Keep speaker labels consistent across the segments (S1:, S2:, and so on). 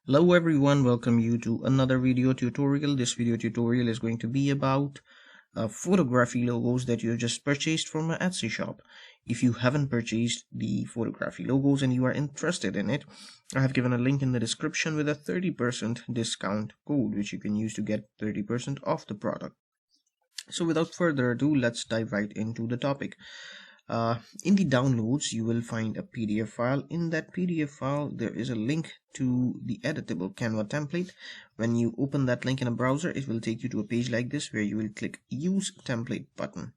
S1: Hello everyone, welcome you to another video tutorial. This video tutorial is going to be about photography logos that you just purchased from my Etsy shop. If you haven't purchased the photography logos and you are interested in it, I have given a link in the description with a 30% discount code which you can use to get 30% off the product. So without further ado, let's dive right into the topic. In the downloads, you will find a PDF file. In that PDF file, there is a link to the editable Canva template. When you open that link in a browser, it will take you to a page like this where you will click Use Template button.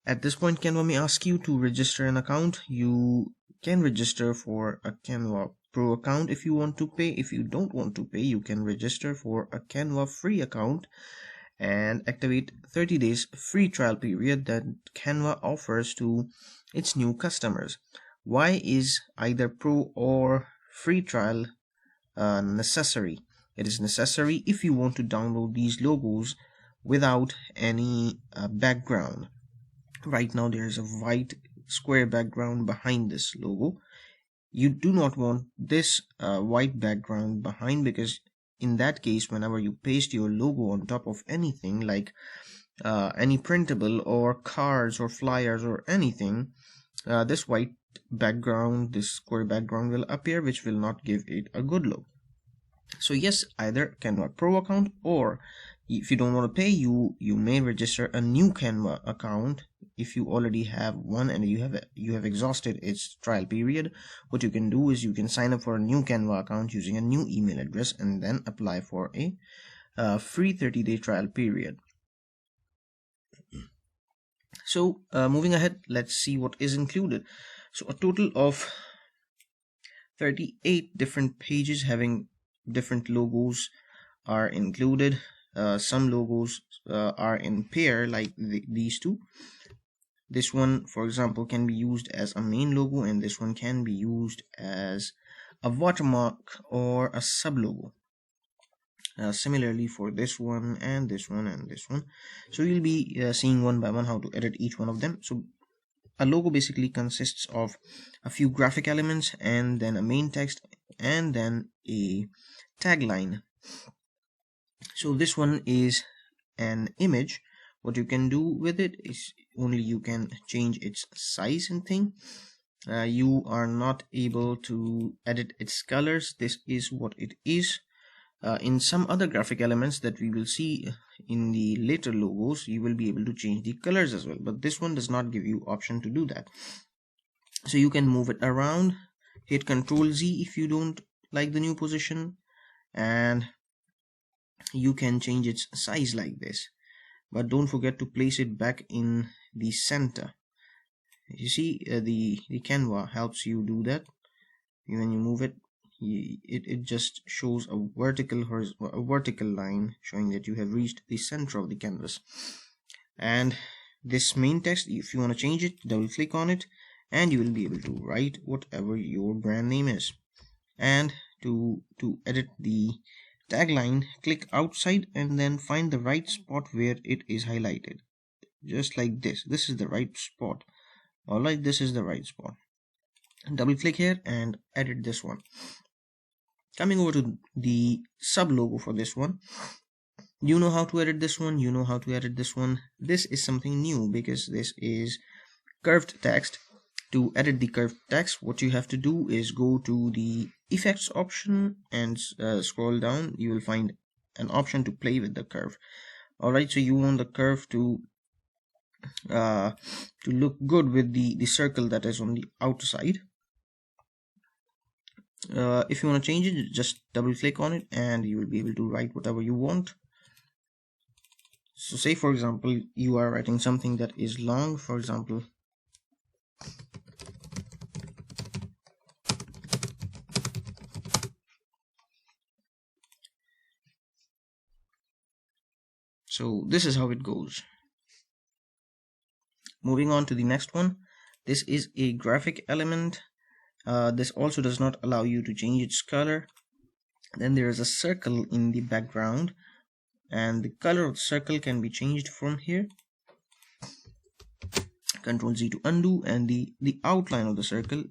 S1: At this point, Canva may ask you to register an account. You can register for a Canva Pro account if you want to pay. If you don't want to pay, you can register for a Canva free account and activate 30 days free trial period that Canva offers to its new customers. Why is either pro or free trial necessary? It is necessary if you want to download these logos without any background. Right now there is a white square background behind this logo. You do not want this white background behind, because in that case, whenever you paste your logo on top of anything like any printable or cards or flyers or anything, this white background, this square background will appear, which will not give it a good look. So yes, either Canva Pro account, or if you don't want to pay, you may register a new Canva account. If you already have one and you have exhausted its trial period, what you can do is you can sign up for a new Canva account using a new email address and then apply for a free 30-day trial period. So moving ahead, let's see what is included. So a total of 38 different pages having different logos are included. Some logos are in pair, like these two. This one, for example, can be used as a main logo, and this one can be used as a watermark or a sub logo. Similarly for this one and this one and this one. So you'll be seeing one by one how to edit each one of them. So a logo basically consists of a few graphic elements and then a main text and then a tagline. So this one is an image. What you can do with it is only you can change its size and thing. You are not able to edit its colors. This is what it is. In some other graphic elements that we will see in the later logos, you will be able to change the colors as well, but this one does not give you option to do that. So you can move it around, hit Ctrl Z if you don't like the new position, and you can change its size like this, but don't forget to place it back in the center. You see, the Canva helps you do that. When you move it, it just shows a vertical line showing that you have reached the center of the canvas. And this main text, if you want to change it, double click on it and you will be able to write whatever your brand name is. And to edit the tagline, click outside and then find the right spot where it is highlighted, just like this. This is the right spot. Alright, this is the right spot. Double click here and edit this one. Coming over to the sub logo for this one, you know how to edit this one, you know how to edit this one. This is something new because this is curved text. To edit the curved text, what you have to do is go to the effects option and scroll down. You will find an option to play with the curve. Alright, so you want the curve to look good with the circle that is on the outside. If you want to change it, just double click on it and you will be able to write whatever you want. So say for example you are writing something that is long, for example so this is how it goes. Moving on to the next one, this is a graphic element. This also does not allow you to change its color. Then there is a circle in the background and the color of the circle can be changed from here. Ctrl Z to undo, and the outline of the circle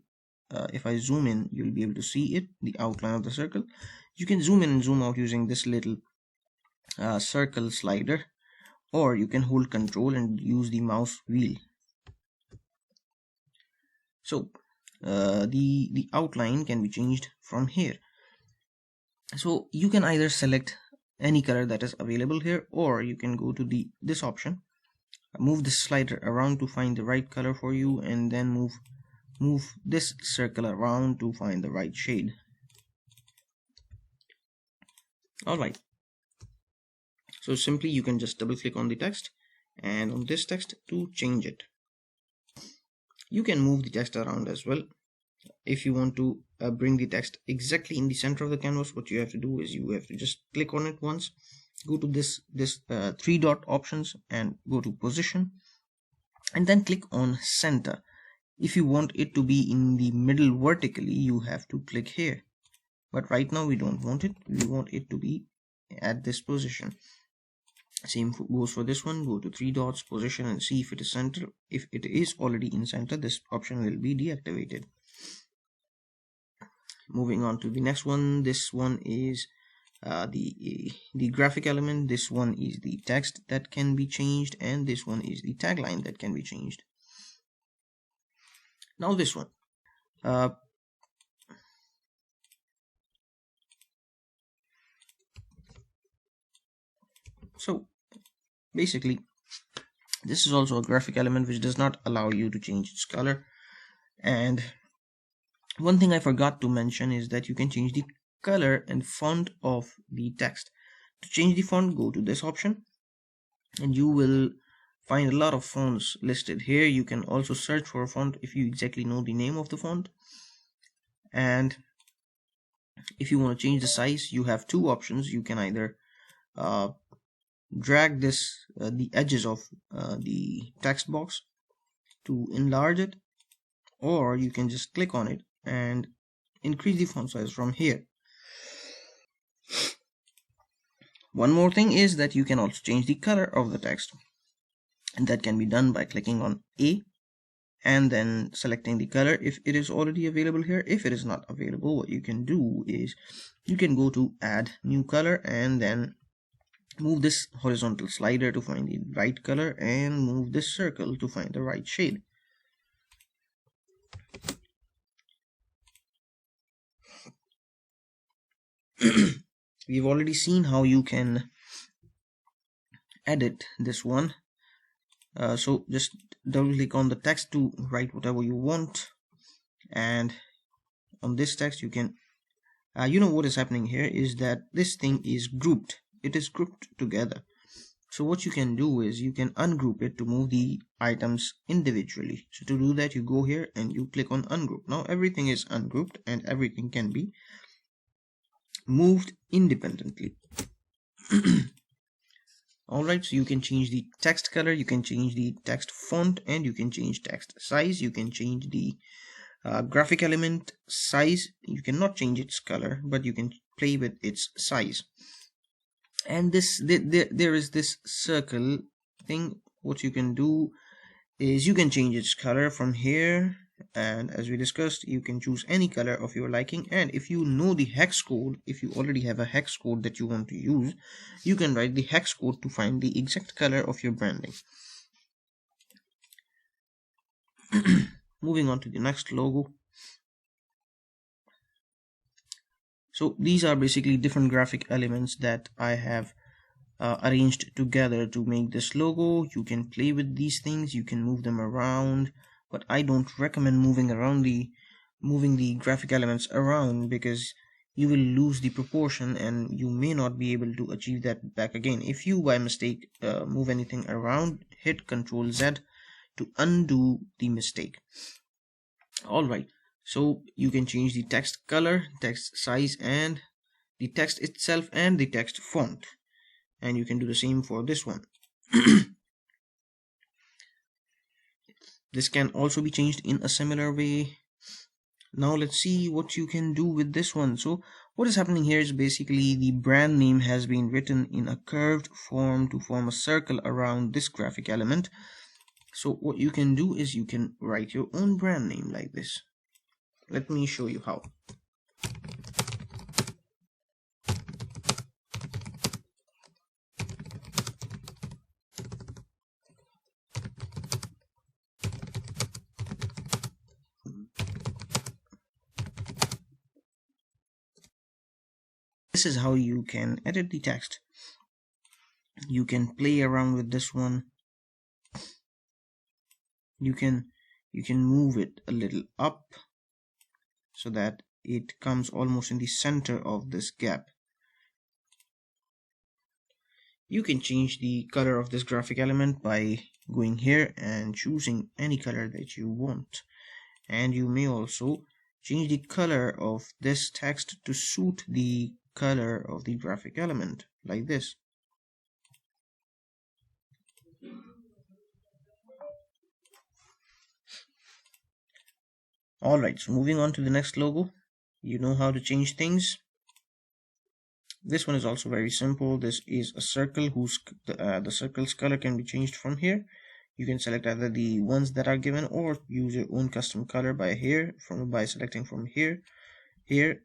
S1: if I zoom in, you'll be able to see it, the outline of the circle. You can zoom in and zoom out using this little circle slider, or you can hold control and use the mouse wheel. So the outline can be changed from here. So you can either select any color that is available here, or you can go to this option, move this slider around to find the right color for you, and then move this circle around to find the right shade. Alright, so simply you can just double click on the text and on this text to change it. You can move the text around as well. If you want to bring the text exactly in the center of the canvas, what you have to do is you have to just click on it once, go to this three dot options and go to position, and then click on center. If you want it to be in the middle vertically, you have to click here, but right now we don't want it. We want it to be at this position. Same goes for this one. Go to three dots, position, and see if it is center. If it is already in center, this option will be deactivated. Moving on to the next one. This one is the graphic element. This one is the text that can be changed, and this one is the tagline that can be changed. Now this one, so basically this is also a graphic element which does not allow you to change its color. And one thing I forgot to mention is that you can change the color and font of the text. To change the font, go to this option and you will find a lot of fonts listed here. You can also search for a font if you exactly know the name of the font. And if you want to change the size, you have two options. You can either drag the edges of the text box to enlarge it, or you can just click on it and increase the font size from here. One more thing is that you can also change the color of the text, and that can be done by clicking on A and then selecting the color if it is already available here. If it is not available, what you can do is you can go to add new color and then move this horizontal slider to find the right color and move this circle to find the right shade. We've already seen how you can edit this one. So just double click on the text to write whatever you want, and on this text you can you know what is happening here is that this thing is grouped. It is grouped together. So what you can do is you can ungroup it to move the items individually. So to do that, you go here and you click on ungroup. Now everything is ungrouped and everything can be moved independently. Alright, so you can change the text color, you can change the text font, and you can change text size. You can change the graphic element size. You cannot change its color, but you can play with its size. And there is this circle thing. What you can do is you can change its color from here, and as we discussed, you can choose any color of your liking. And if you know the hex code, if you already have a hex code that you want to use, you can write the hex code to find the exact color of your branding. Moving on to the next logo. So these are basically different graphic elements that I have arranged together to make this logo. You can play with these things, you can move them around, but I don't recommend moving the graphic elements around, because you will lose the proportion and you may not be able to achieve that back again. If you by mistake move anything around, hit Ctrl Z to undo the mistake. Alright, so you can change the text color, text size, and the text itself and the text font, and you can do the same for this one. This can also be changed in a similar way. Now let's see what you can do with this one. So what is happening here is basically the brand name has been written in a curved form to form a circle around this graphic element. So what you can do is you can write your own brand name like this. Let me show you how. This is how you can edit the text. You can play around with this one. You can move it a little up so that it comes almost in the center of this gap. You can change the color of this graphic element by going here and choosing any color that you want. And you may also change the color of this text to suit the color of the graphic element, like this. Alright, so moving on to the next logo. You know how to change things. This one is also very simple. This is a circle whose the circle's color can be changed from here. You can select either the ones that are given or use your own custom color by selecting from here,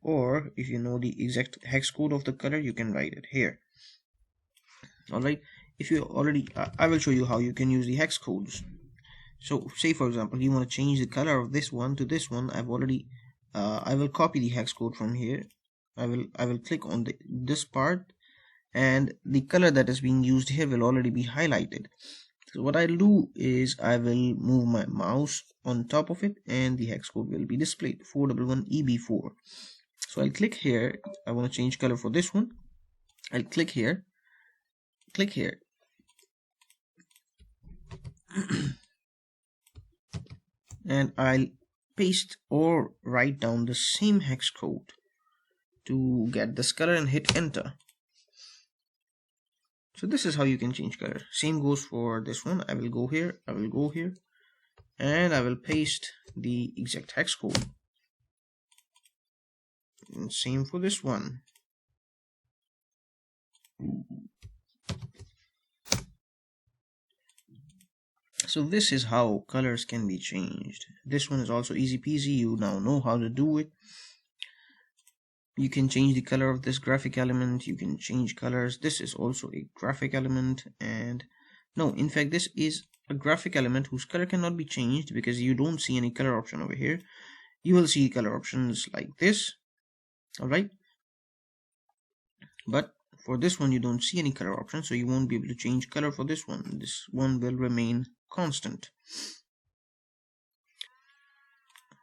S1: or if you know the exact hex code of the color, you can write it here. Alright, if you already I will show you how you can use the hex codes. So say for example you want to change the color of this one to this one. I will copy the hex code from here. I will click on this part, and the color that is being used here will already be highlighted. So what I'll do is I will move my mouse on top of it and the hex code will be displayed, 411EB4. So I'll click here. I want to change color for this one. I'll click here, and I'll paste or write down the same hex code to get this color and hit enter. So this is how you can change color. Same goes for this one. I will go here, and I will paste the exact hex code. And same for this one. So this is how colors can be changed. This one is also easy peasy. You now know how to do it. You can change the color of this graphic element. You can change colors. This is also a graphic element, and no, in fact this is a graphic element whose color cannot be changed because you don't see any color option over here. You will see color options like this. Alright, but for this one you don't see any color option, so you won't be able to change color for this one. This one will remain constant.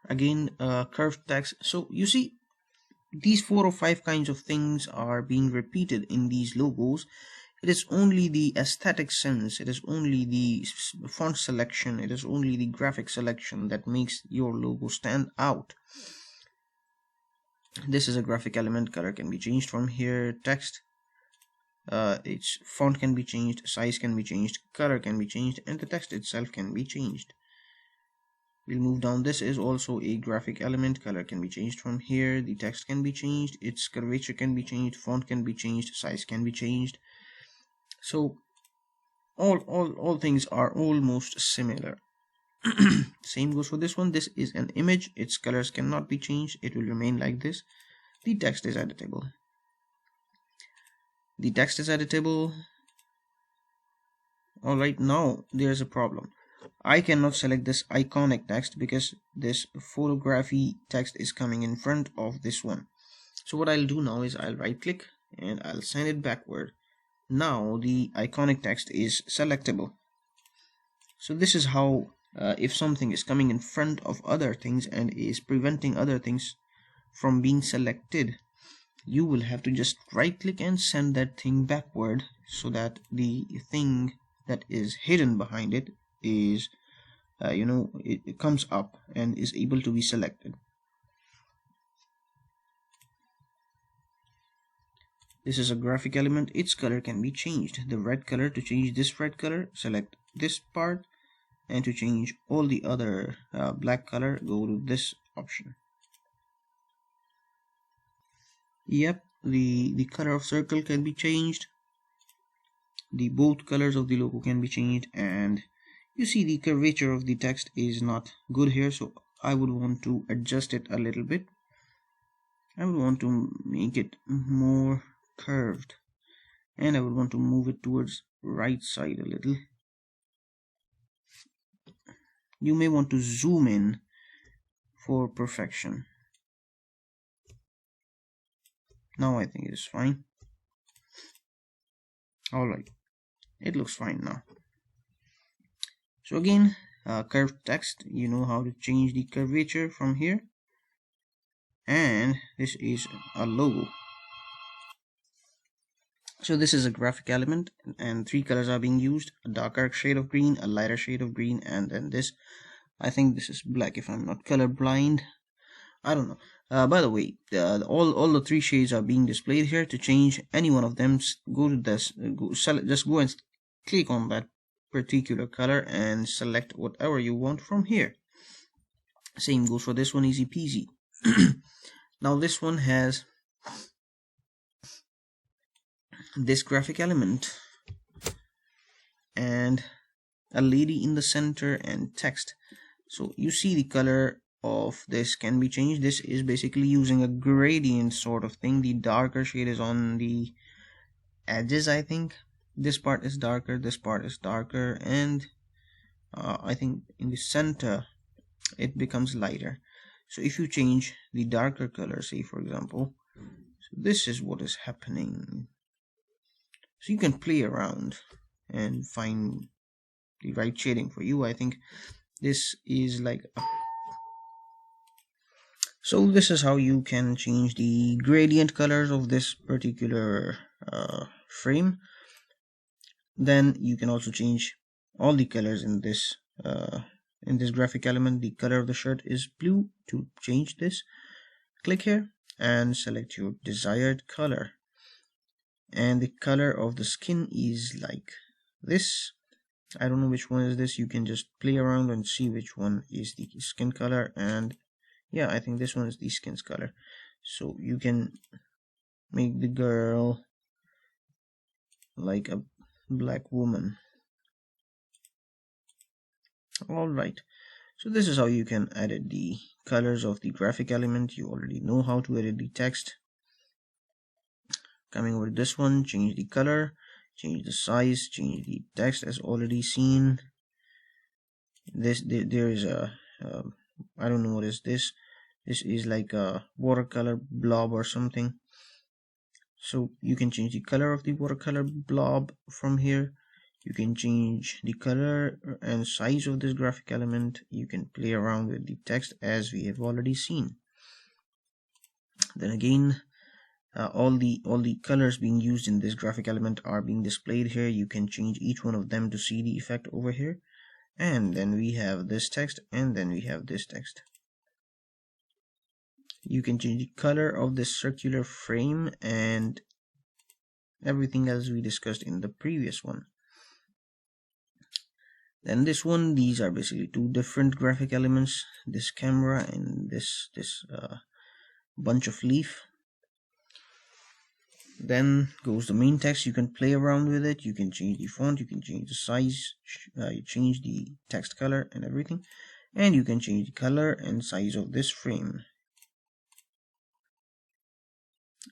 S1: Again, curved text. So you see, these 4 or 5 kinds of things are being repeated in these logos. It is only the aesthetic sense, it is only the font selection, it is only the graphic selection that makes your logo stand out. This is a graphic element. Color can be changed from here. Text, its font can be changed, size can be changed, color can be changed, and the text itself can be changed. We'll move down. This is also a graphic element. Color can be changed from here. The text can be changed. Its curvature can be changed. Font can be changed. Size can be changed. So all things are almost similar. Same goes for this one. This is an image. Its colors cannot be changed. It will remain like this. The text is editable. The text is editable. Alright, now there's a problem. I cannot select this iconic text because this photography text is coming in front of this one. So what I'll do now is I'll right click and I'll send it backward. Now the iconic text is selectable. So this is how if something is coming in front of other things and is preventing other things from being selected, you will have to just right click and send that thing backward so that the thing that is hidden behind it is it comes up and is able to be selected. This is a graphic element. Its color can be changed. The red color, to change this red color, select this part, and to change all the other black color, go to this option. Yep, the color of circle can be changed. The both colors of the logo can be changed, and you see the curvature of the text is not good here, so I would want to adjust it a little bit. I would want to make it more curved, and I would want to move it towards right side a little. You may want to zoom in for perfection. Now I think it is fine. Alright, it looks fine now. So again, curved text, you know how to change the curvature from here. And this is a logo. So this is a graphic element, and three colors are being used: a darker shade of green, a lighter shade of green, and then this. I think this is black if I'm not color blind. I don't know. By the way, all the three shades are being displayed here. To change any one of them, go to this, just go and click on that particular color and select whatever you want from here. Same goes for this one, easy peasy. Now this one has this graphic element and a lady in the center and text. So you see the color of this can be changed. This is basically using a gradient sort of thing. The darker shade is on the edges, I think. This part is darker, this part is darker, and I think in the center it becomes lighter. So if you change the darker color, say for example, so this is what is happening. So you can play around and find the right shading for you. I think this is like so this is how you can change the gradient colors of this particular frame. Then you can also change all the colors in this graphic element. The color of the shirt is blue. To change this, click here and select your desired color, and the color of the skin is like this. I don't know which one is this. You can just play around and see which one is the skin color, and yeah, I think this one is the skin's color. So you can make the girl like a black woman. Alright, so this is how you can edit the colors of the graphic element. You already know how to edit the text. Coming over to this one, change the color, change the size, change the text as already seen. There is a I don't know what is this. This is like a watercolor blob or something. So you can change the color of the watercolor blob from here. You can change the color and size of this graphic element. You can play around with the text as we have already seen. Then again, all the colors being used in this graphic element are being displayed here. You can change each one of them to see the effect over here. And then we have this text, and then we have this text. You can change the color of this circular frame and everything as we discussed in the previous one. Then this one, these are basically two different graphic elements, this camera and this bunch of leaf. Then goes the main text. You can play around with it. You can change the font, you can change the size, you change the text color and everything, and you can change the color and size of this frame.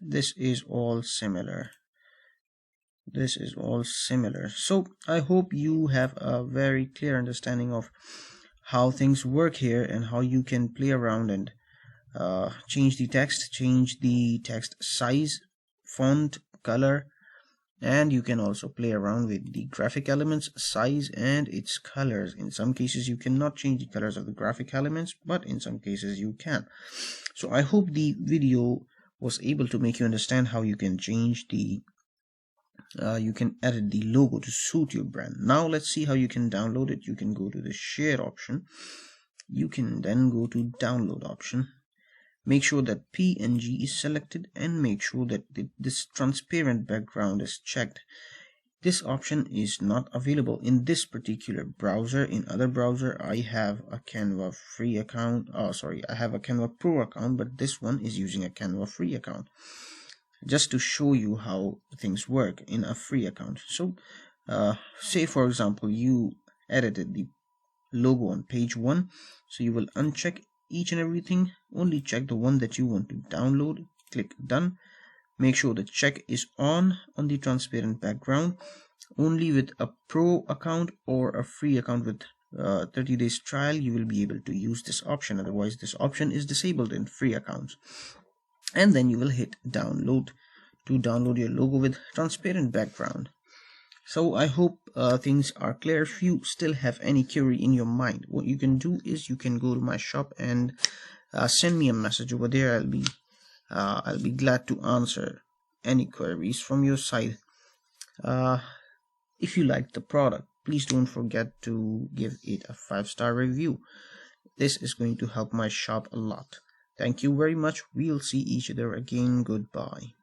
S1: This is all similar. So I hope you have a very clear understanding of how things work here and how you can play around and change the text size, font, color, and you can also play around with the graphic elements size and its colors. In some cases you cannot change the colors of the graphic elements, but in some cases you can. So I hope the video was able to make you understand how you can change the you can edit the logo to suit your brand. Now let's see how you can download it. You can go to the share option. You can then go to download option. Make sure that PNG is selected and make sure that this transparent background is checked. This option is not available in this particular browser. In other browser, I have a Canva free account. I have a Canva Pro account, but this one is using a Canva free account. Just to show you how things work in a free account. So, say for example, you edited the logo on page 1, so you will uncheck each and everything, only check the one that you want to download, click done. Make sure the check is on the transparent background. Only with a pro account or a free account with 30 days trial you will be able to use this option. Otherwise this option is disabled in free accounts. And then you will hit download to download your logo with transparent background. So I hope things are clear. If you still have any query in your mind, what you can do is you can go to my shop and send me a message over there. I'll be glad to answer any queries from your side. If you like the product, please don't forget to give it a 5-star review. This is going to help my shop a lot. Thank you very much. We'll see each other again. Goodbye.